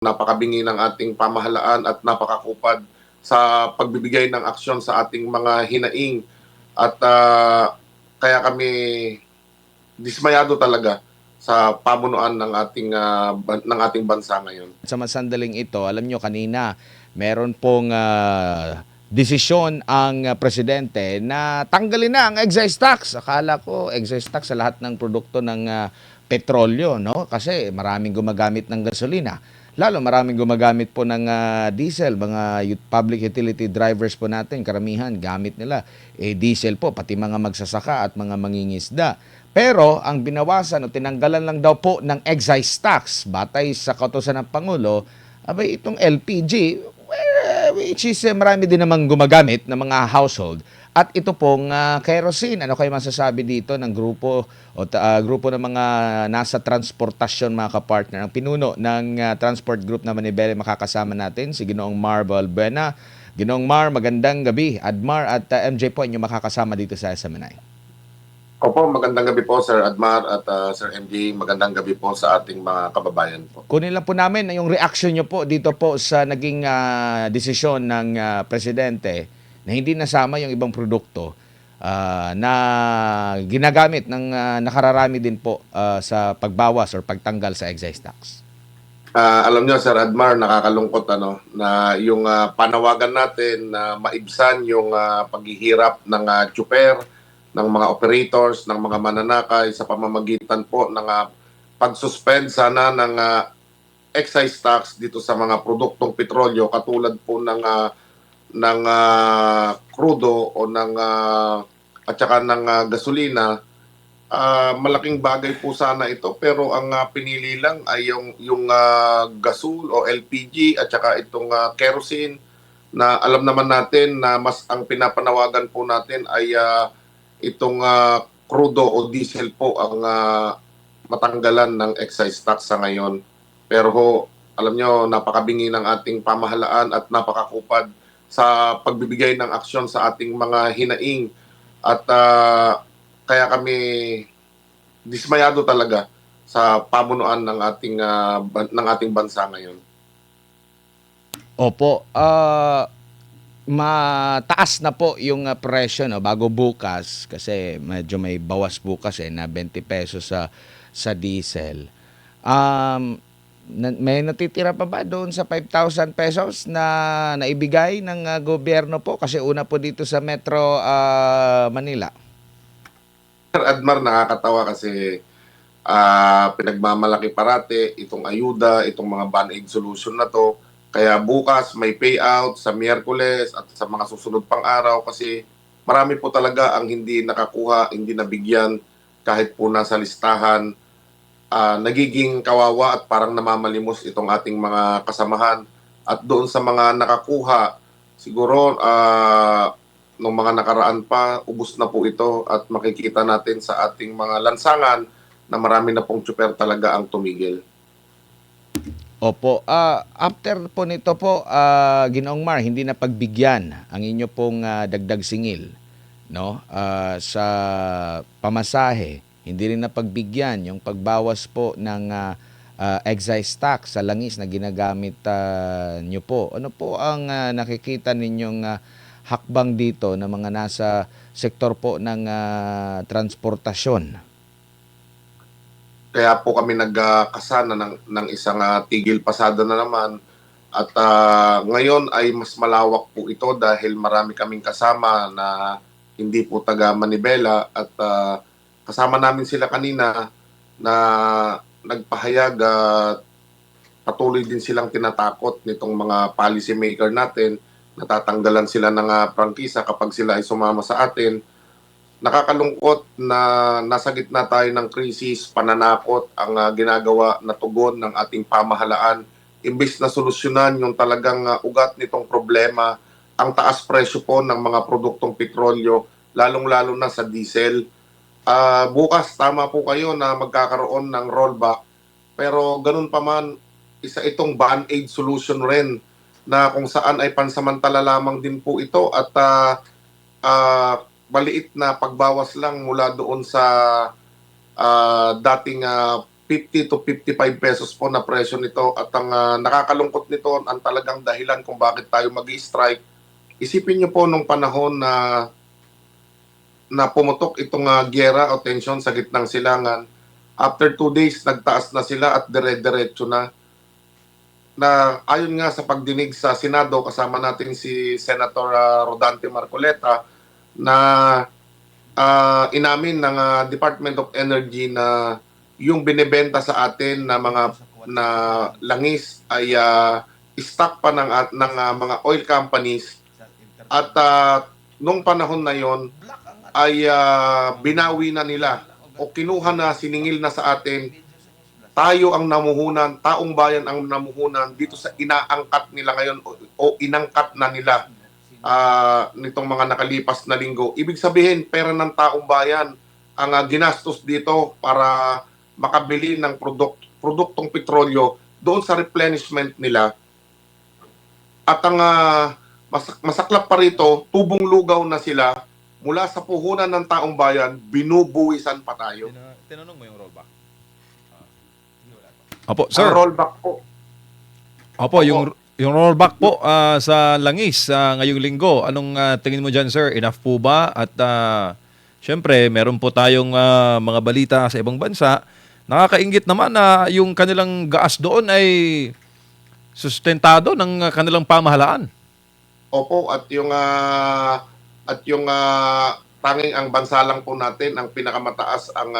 Napakabingi ng ating pamahalaan at napakakupad sa pagbibigay ng aksyon sa ating mga hinaing at kaya kami dismayado talaga sa pamunuan ng ating bansa ngayon. Sa masandaling ito, alam nyo kanina, meron pong desisyon ang presidente na tanggalin na ang excise tax. Akala ko excise tax sa lahat ng produkto ng petrolyo, no? Kasi maraming gumagamit ng gasolina. Lalo maraming gumagamit po ng diesel, mga public utility drivers po natin, karamihan gamit nila diesel po, pati mga magsasaka at mga mangingisda. Pero ang binawasan o tinanggalan lang daw po ng excise tax batay sa kautusan ng Pangulo, abay itong LPG, which is marami din namang gumagamit ng mga household. At ito pong kerosene. Ano kayo masasabi dito ng grupo o grupo ng mga nasa transportasyon, mga kapartner? Ang pinuno ng transport group na Manibele, makakasama natin si Ginoong Mar Balbuena. Ginoong Mar, magandang gabi. Admar at MJ po inyo makakasama dito sa SMNI. Opo, magandang gabi po Sir Admar at Sir MJ. Magandang gabi po sa ating mga kababayan po. Kunin lang po namin yung reaction nyo po dito po sa naging desisyon ng presidente na hindi nasama yung ibang produkto na ginagamit ng nakararami din po sa pagtanggal sa excise tax. Alam nyo Sir Admar, nakakalungkot na yung panawagan natin na maibsan yung paghihirap ng tsuper, ng mga operators, ng mga mananakay sa pamamagitan po ng pag-suspend sana ng excise tax dito sa mga produktong petrolyo katulad po ng krudo o at saka ng gasolina. Malaking bagay po sana ito pero ang pinili lang ay yung gasul o LPG at saka itong kerosene na alam naman natin na mas ang pinapanawagan po natin ay itong krudo o diesel po ang matanggalan ng excise tax sa ngayon. Pero alam nyo, napakabingi ng ating pamahalaan at napakakupad sa pagbibigay ng aksyon sa ating mga hinaing. At kaya kami dismayado talaga sa pamunuan ng ating bansa ngayon. Opo, mataas na po yung presyo bago bukas kasi medyo may bawas bukas na 20 pesos sa diesel. May natitira pa ba doon sa 5,000 pesos na naibigay ng gobyerno po kasi una po dito sa Metro Manila? Sir Admar, nakakatawa kasi pinagmamalaki parate itong ayuda, itong mga band-aid solution na to. Kaya bukas may payout sa Miyerkules at sa mga susunod pang araw kasi marami po talaga ang hindi nakakuha, hindi nabigyan kahit po nasa listahan. Nagiging kawawa at parang namamalimos itong ating mga kasamahan. At doon sa mga nakakuha, siguro nung mga nakaraan pa, ubos na po ito at makikita natin sa ating mga lansangan na marami na pong tsuper talaga ang tumigil. Opo, after po nito po, Ginoong Mar, hindi na pagbigyan ang inyo pong dagdag singil, no? Sa pamasahe, hindi rin na pagbigyan yung pagbawas po ng excise tax sa langis na ginagamit nyo po. Ano po ang nakikita ninyong hakbang dito ng mga nasa sektor po ng transportasyon? Kaya po kami nagkasana ng isang tigil pasada na naman at ngayon ay mas malawak po ito dahil marami kaming kasama na hindi po taga Manibela at kasama namin sila kanina na nagpahayag at patuloy din silang tinatakot nitong mga policy maker natin. Natatanggalan sila ng prangkisa kapag sila ay sumama sa atin. Nakakalungkot na nasa gitna tayo ng krisis, pananakot ang ginagawa na tugon ng ating pamahalaan. Imbis na solusyonan yung talagang ugat nitong problema, ang taas presyo po ng mga produktong petrolyo, lalong-lalo na sa diesel. Bukas, tama po kayo na magkakaroon ng rollback. Pero ganun pa man, isa itong band-aid solution rin na kung saan ay pansamantala lamang din po ito at maliit na pagbawas lang mula doon sa dating 50 to 55 pesos po na presyo nito. At ang nakakalungkot nito, ang talagang dahilan kung bakit tayo mag-strike, isipin niyo po nung panahon na pumutok itong giyera o tensyon sa gitnang silangan, after 2 days, nagtaas na sila at dire-diretso na. Na ayon nga sa pagdinig sa Senado, kasama natin si Senator Rodante Marcoleta, na inamin ng Department of Energy na yung binebenta sa atin na mga na langis ay stock pa ng mga oil companies, at nung panahon na yon ay binawi na nila o kinuha na, siningil na sa atin. Tayo ang namuhunan, taong bayan ang namuhunan dito sa inaangkat nila ngayon o inangkat na nila nitong mga nakalipas na linggo. Ibig sabihin, pera ng taong bayan ang ginastos dito para makabili ng produktong petrolyo doon sa replenishment nila. At ang masaklap pa rito, tubong lugaw na sila mula sa puhunan ng taong bayan, binubuwisan pa tayo. Tinanong mo yung rollback? Opo, Sir. Ang rollback po. Opo, yung rollback po sa langis ngayong linggo. Anong tingin mo dyan, sir? Enough po ba? At syempre, meron po tayong mga balita sa ibang bansa. Nakakaingit naman na yung kanilang gas doon ay sustentado ng kanilang pamahalaan. Opo, at yung tanging ang bansa lang po natin ang pinakamataas ang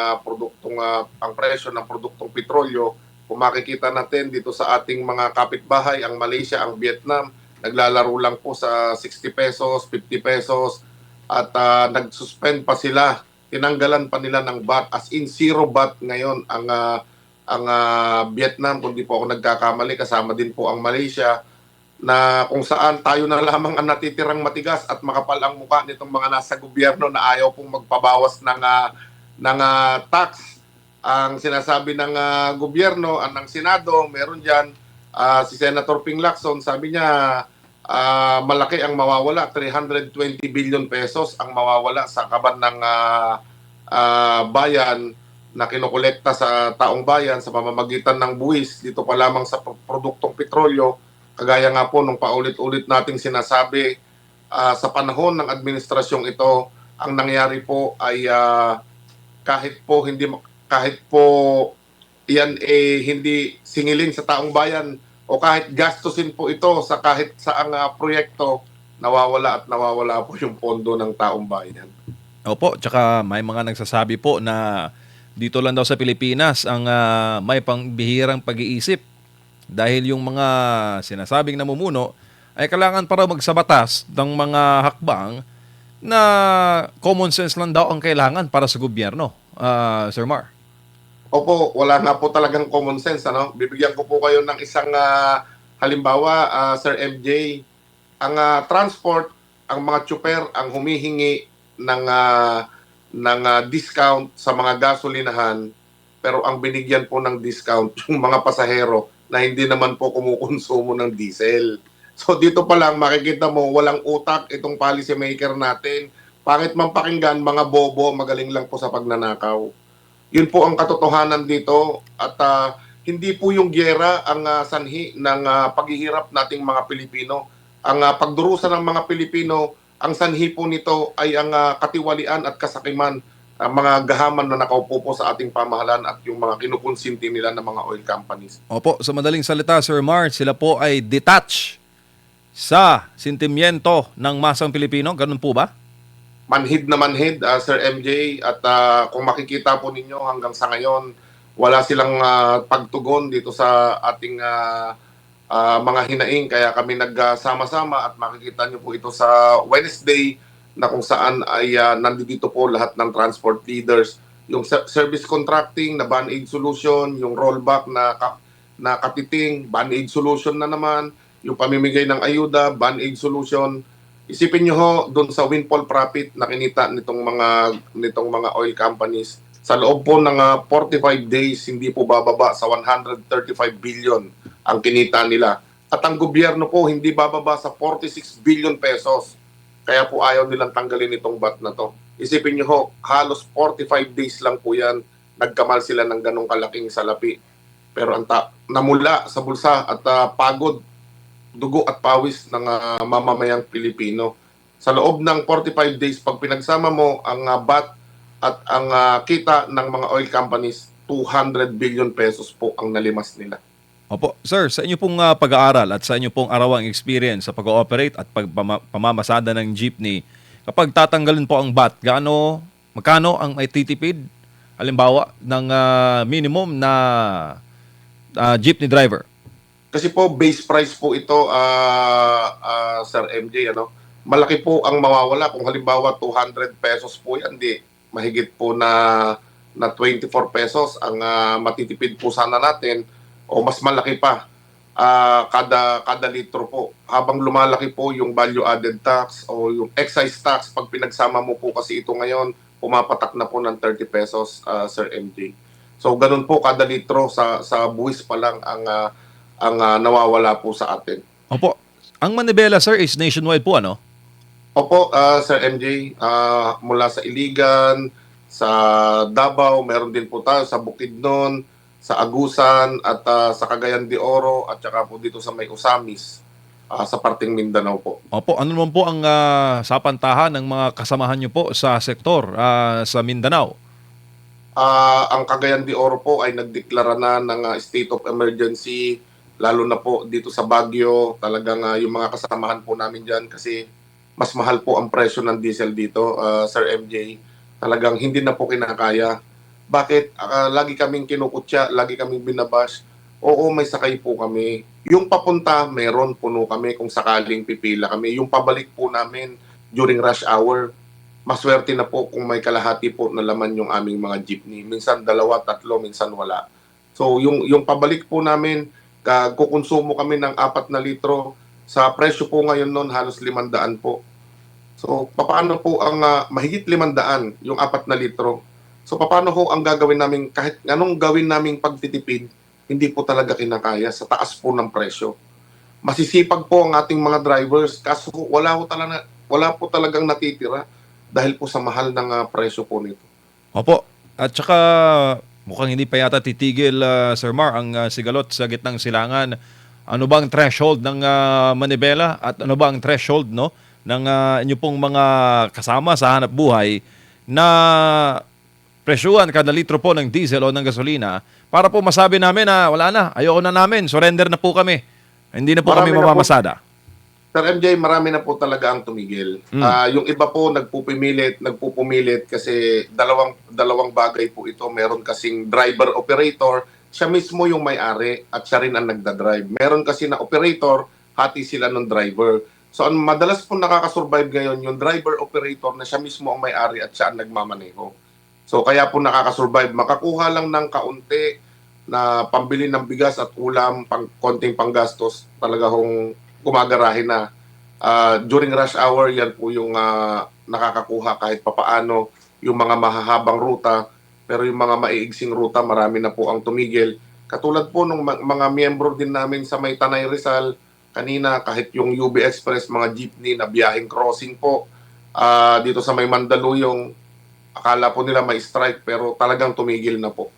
ang presyo ng produktong petrolyo. Kung makikita natin dito sa ating mga kapitbahay, ang Malaysia, ang Vietnam, naglalaro lang po sa 60 pesos, 50 pesos, at nag-suspend pa sila. Tinanggalan pa nila ng VAT, as in zero VAT ngayon ang Vietnam, kung di po ako nagkakamali, kasama din po ang Malaysia, na kung saan tayo na lamang ang natitirang matigas at makapal ang mukha nitong mga nasa gobyerno na ayaw pong magpabawas ng tax. Ang sinasabi ng gobyerno, ng Senado, meron dyan, si Senator Ping Lacson, sabi niya, malaki ang mawawala, 320 billion pesos ang mawawala sa kaban ng bayan na kinokolekta sa taong bayan sa pamamagitan ng buwis dito pa lamang sa produktong petrolyo. Kagaya nga po nung paulit-ulit nating sinasabi, sa panahon ng administrasyong ito, ang nangyari po ay kahit po iyan hindi singilin sa taong bayan o kahit gastusin po ito sa kahit saang proyekto, nawawala po yung pondo ng taong bayan. Opo, tsaka may mga nagsasabi po na dito lang daw sa Pilipinas ang may pangbihirang pag-iisip dahil yung mga sinasabing namumuno ay kailangan para magsabatas ng mga hakbang na common sense lang daw ang kailangan para sa gobyerno. Sir Mar. Opo, wala na po talagang common sense. Bibigyan ko po kayo ng isang halimbawa, Sir MJ. Ang transport, ang mga tsuper ang humihingi ng discount sa mga gasolinahan, pero ang binigyan po ng discount yung mga pasahero na hindi naman po kumukonsumo ng diesel. So dito pa lang makikita mo walang utak itong policy maker natin. Pangit man pakinggan, mga bobo, magaling lang po sa pagnanakaw. Yun po ang katotohanan dito, at hindi po yung giyera ang sanhi ng paghihirap nating mga Pilipino. Ang pagdurusa ng mga Pilipino, ang sanhi po nito ay ang katiwalian at kasakiman, mga gahaman na nakaupo po sa ating pamahalaan at yung mga kinukonsinti nila ng mga oil companies. Opo, sa madaling salita, Sir Mar, sila po ay detached sa sentimiento ng masang Pilipino. Ganun po ba? Manhid na manhid, Sir MJ, at kung makikita po ninyo hanggang sa ngayon, wala silang pagtugon dito sa ating mga hinaing, kaya kami nagsama-sama at makikita nyo po ito sa Wednesday na kung saan ay nandito po lahat ng transport leaders, yung service contracting na band-aid solution, yung rollback na katiting, band-aid solution na naman, yung pamimigay ng ayuda, band-aid solution. Isipin nyo ho, doon sa windfall profit na kinita nitong mga oil companies, sa loob po ng 45 days, hindi po bababa sa 135 billion ang kinita nila. At ang gobyerno po, hindi bababa sa 46 billion pesos. Kaya po ayaw nilang tanggalin itong VAT na to. Isipin nyo ho, halos 45 days lang po yan nagkamal sila ng ganong kalaking salapi. Pero namula sa bulsa at pagod, dugo at pawis ng mamamayang Pilipino. Sa loob ng 45 days, pag pinagsama mo ang VAT at ang kita ng mga oil companies, 200 billion pesos po ang nalimas nila. Opo, sir, sa inyo pong pag-aaral at sa inyo pong arawang experience sa pag-ooperate at pamamasada ng jeepney, kapag tatanggalin po ang VAT, magkano ang may titipid? Halimbawa, ng minimum na jeepney driver. Kasi po, base price po ito, Sir MJ, malaki po ang mawawala. Kung halimbawa 200 pesos po yan, di mahigit po na 24 pesos ang matitipid po sana natin o mas malaki pa kada litro po. Habang lumalaki po yung value added tax o yung excise tax, pag pinagsama mo po kasi ito ngayon, pumapatak na po ng 30 pesos, Sir MJ. So ganun po kada litro sa buwis pa lang ang nawawala po sa atin. Opo. Ang Manibela, sir, is nationwide po, ano? Opo, Sir MJ, mula sa Iligan, sa Davao, meron din po tayo sa Bukidnon, sa Agusan, at sa Cagayan de Oro, at saka po dito sa may Usamis, sa parting Mindanao po. Opo, ano naman po ang sapantahan ng mga kasamahan nyo po sa sektor sa Mindanao? Ang Cagayan de Oro po ay nagdeklara na ng state of emergency, lalo na po dito sa Baguio. Talagang yung mga kasamahan po namin dyan kasi mas mahal po ang presyo ng diesel dito, Sir MJ. Talagang hindi na po kinakaya. Bakit? Lagi kaming kinukutya, lagi kaming binabash. Oo, may sakay po kami. Yung papunta, meron, puno kami kung sakaling pipila kami. Yung pabalik po namin during rush hour, maswerte na po kung may kalahati po na laman yung aming mga jeepney. Minsan 2, 3, minsan wala. So yung pabalik po namin, kukonsumo kami ng 4 na litro. Sa presyo po ngayon noon, halos 500 po. So paano po ang mahigit 500 yung 4 na litro? So paano ho ang gagawin namin, kahit anong gawin naming pagtitipid, hindi po talaga kinakaya sa taas po ng presyo. Masisipag po ang ating mga drivers, kaso wala po talagang natitira dahil po sa mahal ng presyo po nito. Opo. At saka mukhang hindi pa yata titigil, Sir Mar, ang sigalot sa gitnang silangan. Ano ba ang threshold ng Manibela at ano ba ang threshold ng inyo pong mga kasama sa hanap buhay na presyuhan kada litro po ng diesel o ng gasolina para po masabi namin na wala na, ayoko na namin, surrender na po kami. Hindi na po kami mamamasada. Sir MJ, marami na po talaga ang tumigil. Yung iba po nagpupumilit kasi dalawang bagay po ito. Meron kasing driver operator, siya mismo yung may-ari at siya rin ang nagdadrive. Meron kasi na operator, hati sila ng driver. So ang madalas po nakakasurvive ngayon yung driver operator na siya mismo ang may-ari at siya ang nagmamaneho. So kaya po nakakasurvive. Makakuha lang ng kaunti na pambili ng bigas at ulam, konting panggastos, talaga hong gumagarahe na. During rush hour, yan po yung nakakakuha kahit papaano yung mga mahahabang ruta. Pero yung mga maiigsing ruta, marami na po ang tumigil. Katulad po ng mga miyembro din namin sa may Tanay Rizal, kanina kahit yung UB Express, mga jeepney na biyaheng crossing po, dito sa may Mandaluyong, akala po nila may strike pero talagang tumigil na po.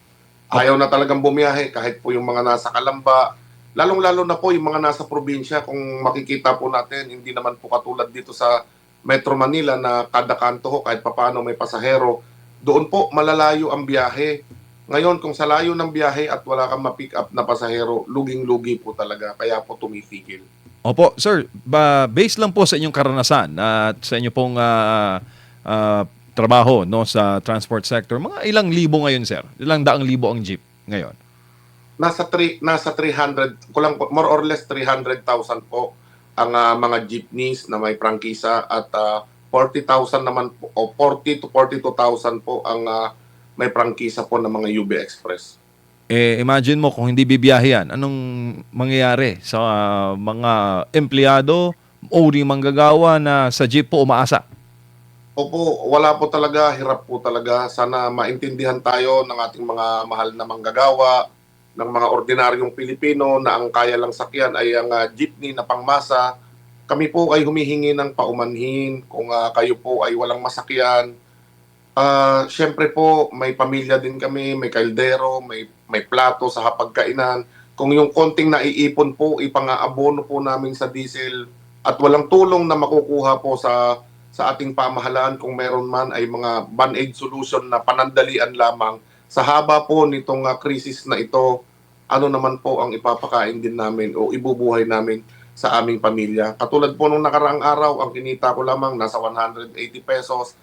Ayaw na talagang bumiyahe kahit po yung mga nasa Calamba, lalong-lalo na po yung mga nasa probinsya. Kung makikita po natin, hindi naman po katulad dito sa Metro Manila na kada kanto ho, kahit papaano may pasahero. Doon po malalayo ang biyahe. Ngayon, kung sa layo ng biyahe at wala kang ma-pick up na pasahero, luging-lugi po talaga. Kaya po tumitigil. Opo, sir, based lang po sa inyong karanasan at sa inyo pong trabaho sa transport sector, mga ilang libo ngayon, sir? Ilang daang libo ang jeep ngayon? Nasa 300, more or less 300,000 po ang mga jeepneys na may prangkisa at 40,000 naman po, o 40 to 42,000 po ang may prangkisa po ng mga UB Express. Imagine mo kung hindi bibiyahe yan, anong mangyayari sa mga empleyado o manggagawa na sa jeep po umaasa? Opo, wala po talaga, hirap po talaga. Sana maintindihan tayo ng ating mga mahal na manggagawa, ng mga ordinaryong Pilipino na ang kaya lang sakyan ay ang jeepney na pangmasa. Kami po ay humihingi ng paumanhin kung kayo po ay walang masakyan. Siyempre po, may pamilya din kami, may kaldero, may plato sa hapagkainan. Kung yung konting naiipon po, ipang-aabono po namin sa diesel at walang tulong na makukuha po sa ating pamahalaan kung meron man ay mga band-aid solution na panandalian lamang. Sa haba po nitong krisis na ito, ano naman po ang ipapakain din namin o ibubuhay namin sa aming pamilya. Katulad po nung nakaraang araw, ang kinita ko lamang nasa 180 pesos,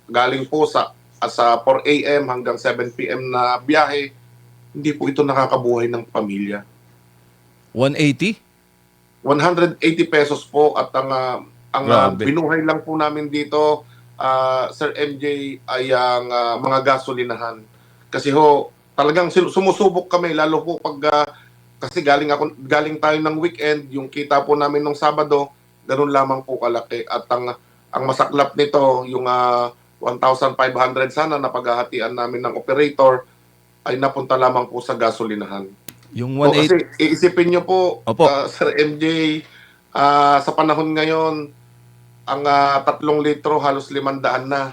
galing po sa 4 a.m. hanggang 7 p.m. na biyahe. Hindi po ito nakakabuhay ng pamilya. 180? 180 pesos po at ang Grabe. binuhay lang po namin dito, Sir MJ, ay ang mga gasolinahan. Kasi ho, talagang sumusubok kami lalo po pag kasi galing tayo ng weekend, yung kita po namin nung Sabado, ganun lamang po kalaki at ang masaklap nito, yung 1,500 sana na paghahatian namin ng operator ay napunta lamang po sa gasolinahan. Yung O 180? kasi iisipin nyo po, Opo. Sir MJ, sa panahon ngayon, ang 3 litro halos 500 na.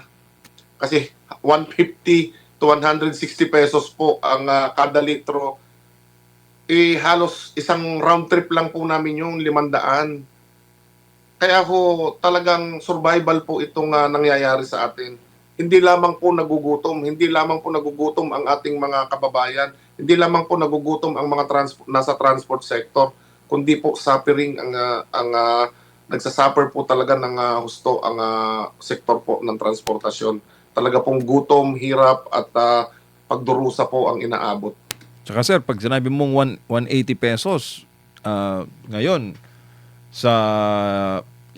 Kasi 150 to 160 pesos po ang kada litro. Halos isang round trip lang po namin yung 500. Kaya ho, talagang survival po itong nangyayari sa atin. Hindi lamang po nagugutom, hindi lamang po nagugutom ang ating mga kababayan, hindi lamang po nagugutom ang mga nasa transport sector, kundi po suffering ang nagsasuffer po talaga ng husto ang sektor po ng transportasyon. Talaga pong gutom, hirap at pagdurusa po ang inaabot. Tsaka sir, pag sinabi mong 180 pesos, ngayon, sa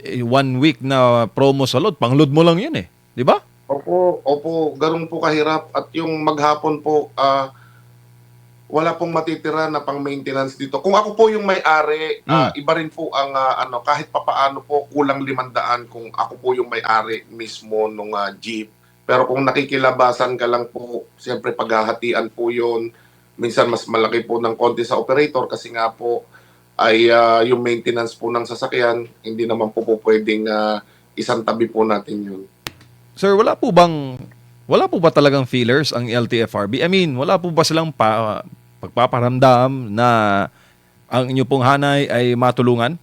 1 week na promo sa load, pang-load mo lang yun eh. Di ba? Opo, ganun po kahirap. At yung maghapon po, wala pong matitira na pang-maintenance dito. Kung ako po yung may-ari, iba rin po ang kahit papaano po kulang 500 kung ako po yung may-ari mismo nung jeep. Pero kung nakikilabasan ka lang po, siyempre paghahatian po yun. Minsan mas malaki po ng konti sa operator kasi nga po ay yung maintenance po ng sasakyan, hindi naman po pwedeng isang tabi po natin yun. Sir, wala po ba talagang feelers ang LTFRB? I mean, wala po ba silang pagpaparamdam na ang inyo pong hanay ay matulungan?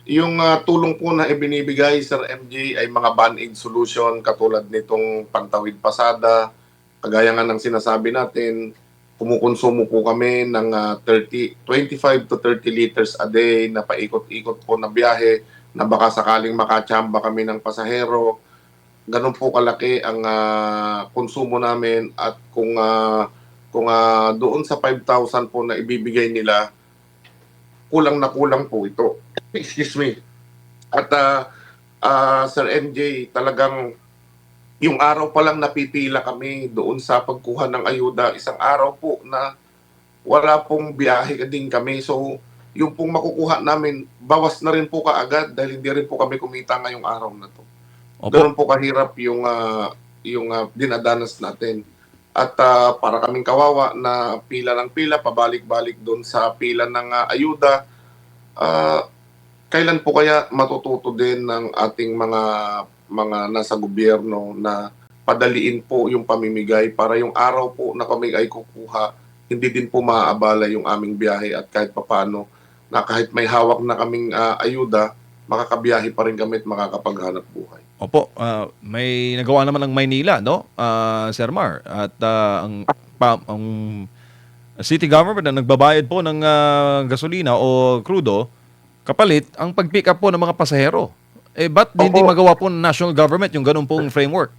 Yung tulong po na ibinibigay, Sir MJ, ay mga band-aid solution katulad nitong pantawid pasada. Kagaya nga ng sinasabi natin, kumukonsumo po kami ng 25 to 30 liters a day na paikot-ikot po na biyahe na baka sakaling makachamba kami ng pasahero. Ganun po kalaki ang konsumo namin at kung doon sa 5,000 po na ibibigay nila, kulang na kulang po ito. Excuse me. At Sir MJ, talagang yung araw pa lang napipila kami doon sa pagkuha ng ayuda, isang araw po na wala pong biyahe din kami. So, yung pong makukuha namin, bawas na rin po kaagad dahil hindi rin po kami kumita ngayong araw na to. Opo. Ganun po kahirap yung dinadanas natin. At para kaming kawawa na pila ng pila, pabalik-balik doon sa pila ng ayuda, kailan po kaya matututo din ng ating mga nasa gobyerno na padaliin po yung pamimigay para yung araw po na kami ay kukuha, hindi din po maaabala yung aming biyahe at kahit papano na kahit may hawak na kaming ayuda, makakabiyahe pa rin kami at makakapaghanap buhay. Opo, may nagawa naman ng Maynila, no? Sir Mar. At ang city government na nagbabayad po ng gasolina o krudo, kapalit ang pag-pick up po ng mga pasahero. Ba't hindi magawa po ng national government yung ganun pong framework?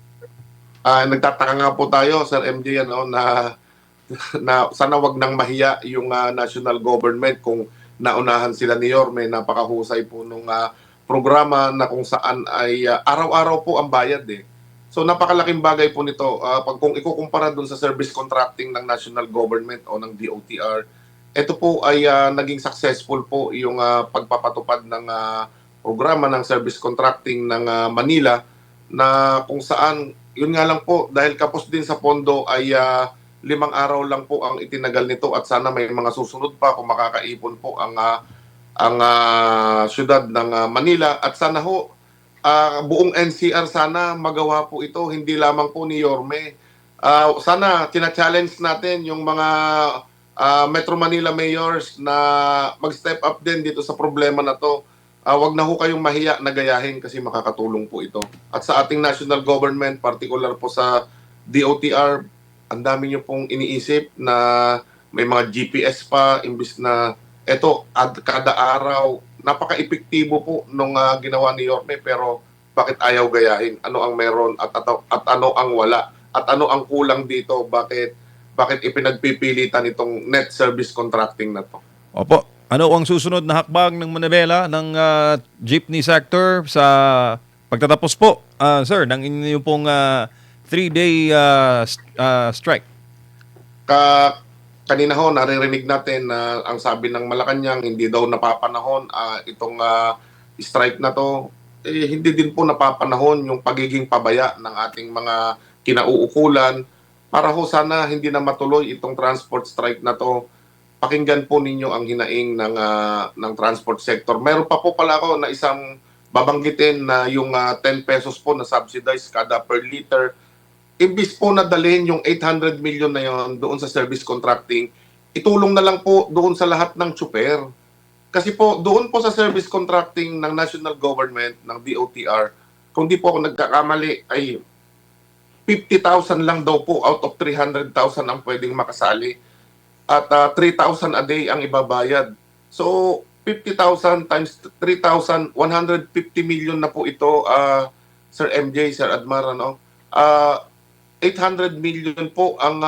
Nagtataka nga po tayo, Sir MJ, na sana wag nang mahiya yung national government kung naunahan sila ni Yorme, napakahusay po nung programa na kung saan ay araw-araw po ang bayad eh. So napakalaking bagay po nito. Kung ikukumpara dun sa service contracting ng national government o ng DOTR, ito po ay naging successful po yung pagpapatupad ng programa ng service contracting ng Manila na kung saan, yun nga lang po, dahil kapos din sa pondo ay 5 araw lang po ang itinagal nito at sana may mga susunod pa kung makakaipon po ang syudad ng Manila at sana ho buong NCR sana magawa po ito, hindi lamang po ni Yorme. Sana tina-challenge natin yung mga Metro Manila mayors na mag-step up din dito sa problema na to. Wag na ho kayong mahiya na gayahin kasi makakatulong po ito. At sa ating national government, particular po sa DOTR, ang dami niyo pong iniisip na may mga GPS pa, imbis na eto, kada araw, napaka-epektibo po nung ginawa ni Yorme, pero bakit ayaw gayahin? Ano ang meron at ano ang wala? At ano ang kulang dito? Bakit ipinagpipilitan itong net service contracting na to? Opo. Ano ang susunod na hakbang ng Manibela ng jeepney sector sa pagtatapos po, sir, ng inyong pong 3-day strike? Kanina ho, naririnig natin na ang sabi ng Malacanang, hindi daw napapanahon itong strike na to. Hindi din po napapanahon yung pagiging pabaya ng ating mga kinauukulan. Para ho sana hindi na matuloy itong transport strike na to. Pakinggan po ninyo ang hinaing ng transport sector. Meron pa po pala ako na isang babanggitin na yung 10 pesos po na subsidized kada per liter. Imbis po na dalhin yung 800 million na yon doon sa service contracting, itulong na lang po doon sa lahat ng tsuper. Kasi po, doon po sa service contracting ng national government, ng DOTR, kung di po ako nagkakamali, ay 50,000 lang daw po out of 300,000 ang pwedeng makasali. At 3,000 a day ang ibabayad. So, 50,000 times 3,000, 150 million na po ito, Sir MJ, Sir Admar, ano? 800 million po ang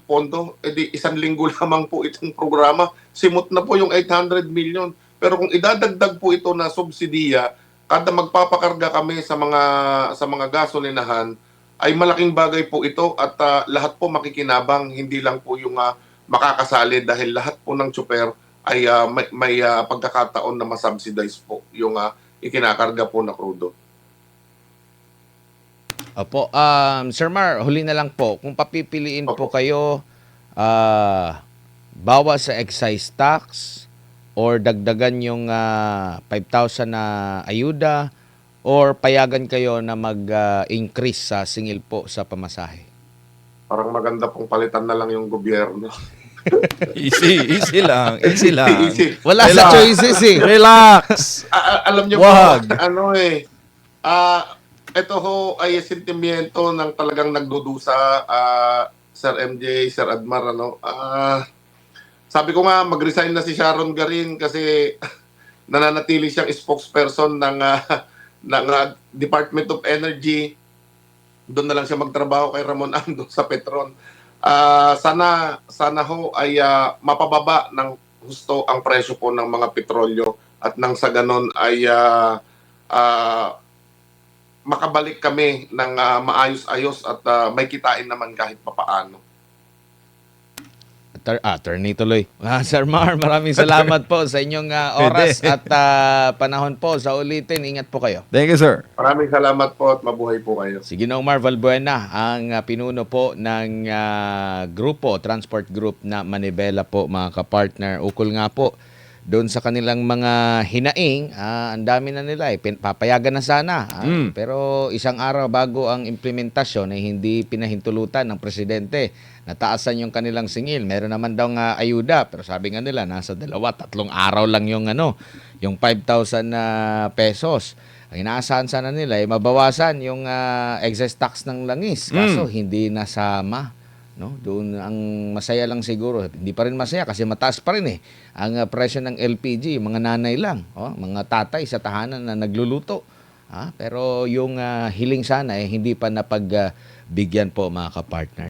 pondo. E di isang linggo lamang po itong programa. Simot na po yung 800 million. Pero kung idadagdag po ito na subsidiya, kada magpapakarga kami sa mga gasolinahan, ay malaking bagay po ito at lahat po makikinabang, hindi lang po yung makakasali dahil lahat po ng tsuper ay may pagkakataon na masubsidize po yung ikinakarga po na krudo. Opo, Sir Mar, huli na lang po. Kung papipiliin po kayo, bawas sa excise tax or dagdagan yung 5,000 na ayuda or payagan kayo na mag-increase sa singil po sa pamasahe? Parang maganda pong palitan na lang yung gobyerno. Easy lang. Easy lang. Easy. Wala sa choices eh. Relax. Alam niyo Wag. po, ito ho ay sentimiento ng talagang nagdudusa, Sir MJ, Sir Admar, ano. Sabi ko nga, mag-resign na si Sharon Garin kasi nananatili siyang spokesperson ng Department of Energy. Doon na lang siya magtrabaho kay Ramon Ando sa Petron. Sana ho ay mapababa ng husto ang presyo po ng mga petrolyo at nang sa ganon ay makabalik kami ng maayos-ayos at may kitain naman kahit papaano. Attorney tuloy. Sir Mar, maraming salamat po sa inyong oras at panahon po. Sa ulitin, ingat po kayo. Thank you, sir. Maraming salamat po at mabuhay po kayo. Si Ginoong Mar Valbuena, ang pinuno po ng grupo, transport group na Manibela po, mga kapartner. Ukol nga po, doon sa kanilang mga hinaing, ang dami na nila. Papayagan na sana. Pero isang araw bago ang implementasyon ay hindi pinahintulutan ng presidente. Nataasan yung kanilang singil. Meron naman daw nga ayuda. Pero sabi nga nila, nasa 2-3 araw lang yung, yung 5,000 pesos. Ang inaasahan sana nila ay mabawasan yung excess tax ng langis. Kaso hindi nasama. No? Doon ang masaya lang siguro. Hindi pa rin masaya kasi mataas pa rin ang presyo ng LPG. Mga nanay lang. Mga tatay sa tahanan na nagluluto. Pero yung hiling sana hindi pa napagbigyan po, mga kapartner.